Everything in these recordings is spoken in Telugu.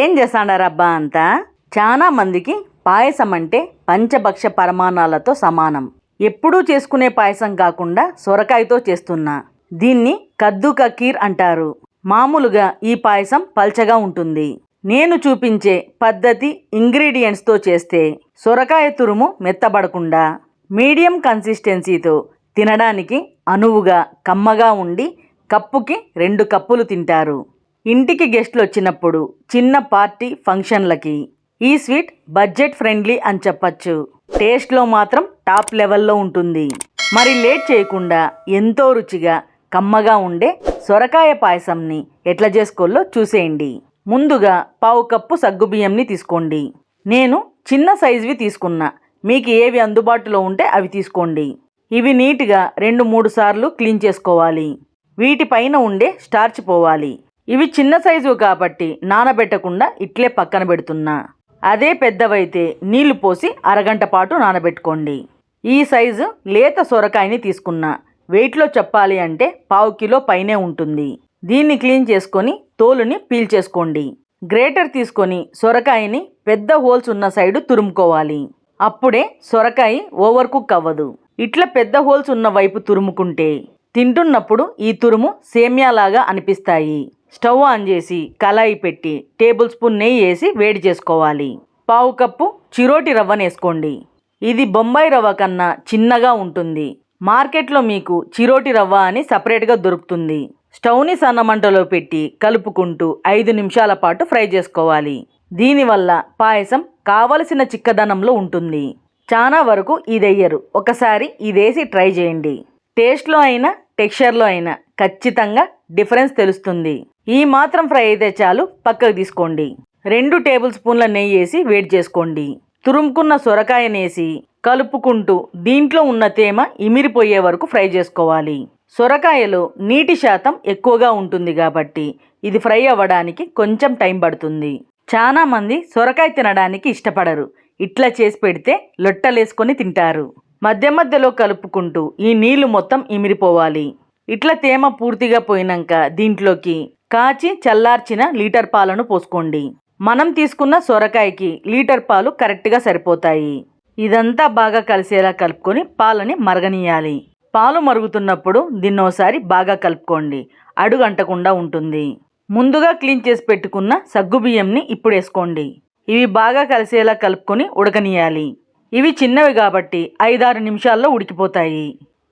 ఏం చేస్తాడారబ్బా అంతా? చాలా మందికి పాయసం అంటే పంచభక్ష పరమాణాలతో సమానం. ఎప్పుడూ చేసుకునే పాయసం కాకుండా సొరకాయతో చేస్తున్నా. దీన్ని కద్దు కా ఖీర్ అంటారు. మామూలుగా ఈ పాయసం పల్చగా ఉంటుంది. నేను చూపించే పద్ధతి ఇంగ్రీడియంట్స్తో చేస్తే సొరకాయ తురుము మెత్తబడకుండా మీడియం కన్సిస్టెన్సీతో తినడానికి అనువుగా కమ్మగా ఉండి కప్పుకి 2 కప్పులు తింటారు. ఇంటికి గెస్ట్లు వచ్చినప్పుడు, చిన్న పార్టీ ఫంక్షన్లకి ఈ స్వీట్ బడ్జెట్ ఫ్రెండ్లీ అని చెప్పచ్చు. టేస్ట్లో మాత్రం టాప్ లెవెల్లో ఉంటుంది. మరి లేట్ చేయకుండా ఎంతో రుచిగా కమ్మగా ఉండే సొరకాయ పాయసంని ఎట్లా చేసుకోవాలో చూసేయండి. ముందుగా 1/2 కప్పు సగ్గుబియ్యంని తీసుకోండి. నేను చిన్న సైజువి తీసుకున్నా. మీకు ఏవి అందుబాటులో ఉంటే అవి తీసుకోండి. ఇవి నీట్గా 2-3 సార్లు క్లీన్ చేసుకోవాలి. వీటిపైన ఉండే స్టార్చ్ పోవాలి. ఇవి చిన్న సైజు కాబట్టి నానబెట్టకుండా ఇట్లే పక్కన పెడుతున్నా. అదే పెద్దవైతే నీళ్లు పోసి అరగంట పాటు నానబెట్టుకోండి. ఈ సైజు లేత సొరకాయని తీసుకున్నా. వెయిట్లో చెప్పాలి అంటే 1/2 కిలో పైనే ఉంటుంది. దీన్ని క్లీన్ చేసుకొని తోలుని పీల్ చేసుకోండి. గ్రేటర్ తీసుకొని సొరకాయని పెద్ద హోల్స్ ఉన్న సైడు తురుముకోవాలి. అప్పుడే సొరకాయ ఓవర్ కుక్ అవ్వదు. ఇట్లా పెద్ద హోల్స్ ఉన్న వైపు తురుముకుంటే తింటున్నప్పుడు ఈ తురుము సేమ్యాలాగా అనిపిస్తాయి. స్టవ్ ఆన్ చేసి కళాయి పెట్టి టేబుల్ స్పూన్ నెయ్యి వేసి వేడి చేసుకోవాలి. 1/2 కప్పు చిరోటి రవ్వను వేసుకోండి. ఇది బొంబాయి రవ్వ కన్నా చిన్నగా ఉంటుంది. మార్కెట్లో మీకు చిరోటి రవ్వ అని సపరేట్గా దొరుకుతుంది. స్టవ్ని సన్నమంటలో పెట్టి కలుపుకుంటూ 5 నిమిషాల పాటు ఫ్రై చేసుకోవాలి. దీనివల్ల పాయసం కావలసిన చిక్కదనంలో ఉంటుంది. చాలా వరకు ఇదెయ్యరు. ఒకసారి ఇదేసి ట్రై చేయండి. టేస్ట్లో అయినా టెక్స్చర్లో అయినా ఖచ్చితంగా డిఫరెన్స్ తెలుస్తుంది. ఈ మాత్రం ఫ్రై అయితే చాలు, పక్కకు తీసుకోండి. 2 టేబుల్ స్పూన్ల నెయ్యి వేసి వేడి చేసుకోండి. తురుముకున్న సొరకాయనేసి కలుపుకుంటూ దీంట్లో ఉన్న తేమ ఇమిరిపోయే వరకు ఫ్రై చేసుకోవాలి. సొరకాయలో నీటి శాతం ఎక్కువగా ఉంటుంది కాబట్టి ఇది ఫ్రై అవ్వడానికి కొంచెం టైం పడుతుంది. చాలా మంది సొరకాయ తినడానికి ఇష్టపడరు. ఇట్లా చేసి పెడితే లొట్టలేసుకొని తింటారు. మధ్య మధ్యలో కలుపుకుంటూ ఈ నీళ్లు మొత్తం ఇమిరిపోవాలి. ఇట్లా తేమ పూర్తిగా పోయినాక దీంట్లోకి కాచి చల్లార్చిన లీటర్ పాలను పోసుకోండి. మనం తీసుకున్న సొరకాయకి లీటర్ పాలు కరెక్ట్గా సరిపోతాయి. ఇదంతా బాగా కలిసేలా కలుపుకొని పాలని మరగనీయాలి. పాలు మరుగుతున్నప్పుడు దీన్నోసారి బాగా కలుపుకోండి. అడుగు అంటకుండా ఉంటుంది. ముందుగా క్లీన్ చేసి పెట్టుకున్న సగ్గుబియ్యంని ఇప్పుడు వేసుకోండి. ఇవి బాగా కలిసేలా కలుపుకొని ఉడకనీయాలి. ఇవి చిన్నవి కాబట్టి 5-6 నిమిషాల్లో ఉడికిపోతాయి.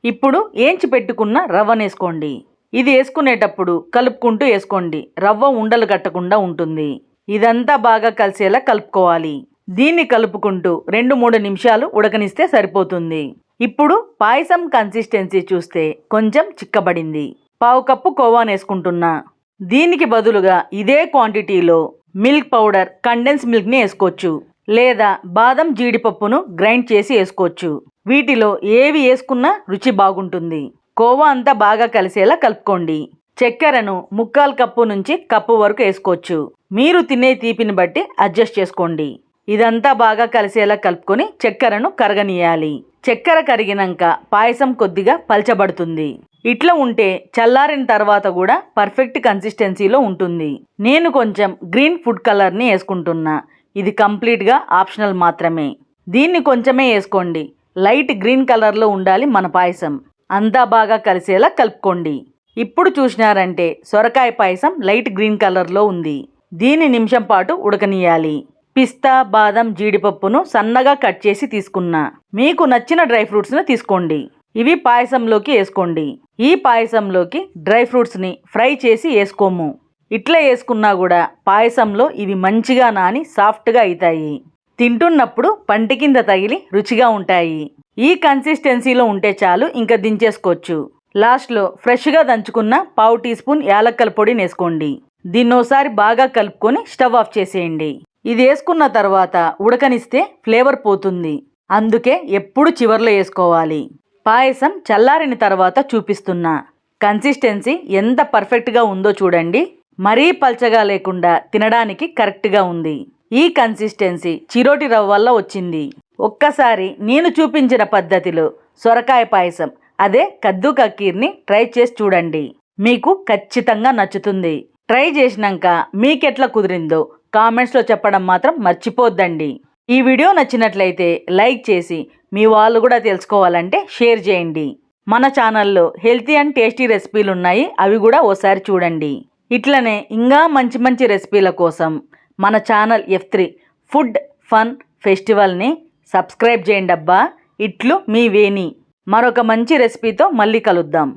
ఇప్పుడు ఏంచి పెట్టుకున్న రవ్వను వేసుకోండి. ఇది వేసుకునేటప్పుడు కలుపుకుంటూ వేసుకోండి. రవ్వ ఉండలు కట్టకుండా ఉంటుంది. ఇదంతా బాగా కలిసేలా కలుపుకోవాలి. దీన్ని కలుపుకుంటూ 2-3 నిమిషాలు ఉడకనిస్తే సరిపోతుంది. ఇప్పుడు పాయసం కన్సిస్టెన్సీ చూస్తే కొంచెం చిక్కబడింది. 1/2 కప్పు కోవాను వేసుకుంటున్నా. దీనికి బదులుగా ఇదే క్వాంటిటీలో మిల్క్ పౌడర్, కండెన్స్ మిల్క్ని వేసుకోవచ్చు. లేదా బాదం జీడిపప్పును గ్రైండ్ చేసి వేసుకోవచ్చు. వీటిలో ఏవి వేసుకున్నా రుచి బాగుంటుంది. కోవా అంతా బాగా కలిసేలా కలుపుకోండి. చక్కెరను 1/4 కప్పు నుంచి కప్పు వరకు వేసుకోవచ్చు. మీరు తినే తీపిని బట్టి అడ్జస్ట్ చేసుకోండి. ఇదంతా బాగా కలిసేలా కలుపుకొని చక్కెరను కరగనీయాలి. చక్కెర కరిగినాక పాయసం కొద్దిగా పల్చబడుతుంది. ఇట్లా ఉంటే చల్లారిన తర్వాత కూడా పర్ఫెక్ట్ కన్సిస్టెన్సీలో ఉంటుంది. నేను కొంచెం గ్రీన్ ఫుడ్ కలర్ని వేసుకుంటున్నా. ఇది కంప్లీట్గా ఆప్షనల్ మాత్రమే. దీన్ని కొంచెమే వేసుకోండి. లైట్ గ్రీన్ కలర్లో ఉండాలి మన పాయసం. అంతా బాగా కలిసేలా కలుపుకోండి. ఇప్పుడు చూసినారంటే సొరకాయ పాయసం లైట్ గ్రీన్ కలర్లో ఉంది. దీన్ని నిమిషం పాటు ఉడకనీయాలి. పిస్తా, బాదం, జీడిపప్పును సన్నగా కట్ చేసి తీసుకున్నా. మీకు నచ్చిన డ్రై ఫ్రూట్స్ను తీసుకోండి. ఇవి పాయసంలోకి వేసుకోండి. ఈ పాయసంలోకి డ్రై ఫ్రూట్స్ని ఫ్రై చేసి వేసుకోము. ఇట్లా వేసుకున్నా కూడా పాయసంలో ఇవి మంచిగా నాని సాఫ్ట్గా అవుతాయి. తింటున్నప్పుడు పంటి కింద తగిలి రుచిగా ఉంటాయి. ఈ కన్సిస్టెన్సీలో ఉంటే చాలు, ఇంకా దించేసుకోవచ్చు. లాస్ట్లో ఫ్రెష్గా దంచుకున్న 1/2 టీ స్పూన్ యాలక్కల పొడిని వేసుకోండి. దీన్నోసారి బాగా కలుపుకొని స్టవ్ ఆఫ్ చేసేయండి. ఇది వేసుకున్న తర్వాత ఉడకనిస్తే ఫ్లేవర్ పోతుంది. అందుకే ఎప్పుడు చివర్లో వేసుకోవాలి. పాయసం చల్లారిన తర్వాత చూపిస్తున్నా. కన్సిస్టెన్సీ ఎంత పర్ఫెక్ట్గా ఉందో చూడండి. మరీ పల్చగా లేకుండా తినడానికి కరెక్ట్గా ఉంది. ఈ కన్సిస్టెన్సీ చిరోటి రవ్వ వల్ల వచ్చింది. ఒక్కసారి నేను చూపించిన పద్ధతిలో సొరకాయ పాయసం, అదే కద్దు కా ఖీర్ని ట్రై చేసి చూడండి. మీకు ఖచ్చితంగా నచ్చుతుంది. ట్రై చేసినాక మీకెట్లా కుదిరిందో కామెంట్స్లో చెప్పడం మాత్రం మర్చిపోద్దండి. ఈ వీడియో నచ్చినట్లయితే లైక్ చేసి మీ వాళ్ళు కూడా తెలుసుకోవాలంటే షేర్ చేయండి. మన ఛానల్లో హెల్తీ అండ్ టేస్టీ రెసిపీలు ఉన్నాయి, అవి కూడా ఓసారి చూడండి. ఇట్లనే ఇంకా మంచి మంచి రెసిపీల కోసం మన ఛానల్ F3 ఫుడ్ ఫన్ ఫెస్టివల్ని సబ్స్క్రైబ్ చేయండి అబ్బా. ఇట్లు మీ వేణి. మరొక మంచి రెసిపీతో మళ్ళీ కలుద్దాం.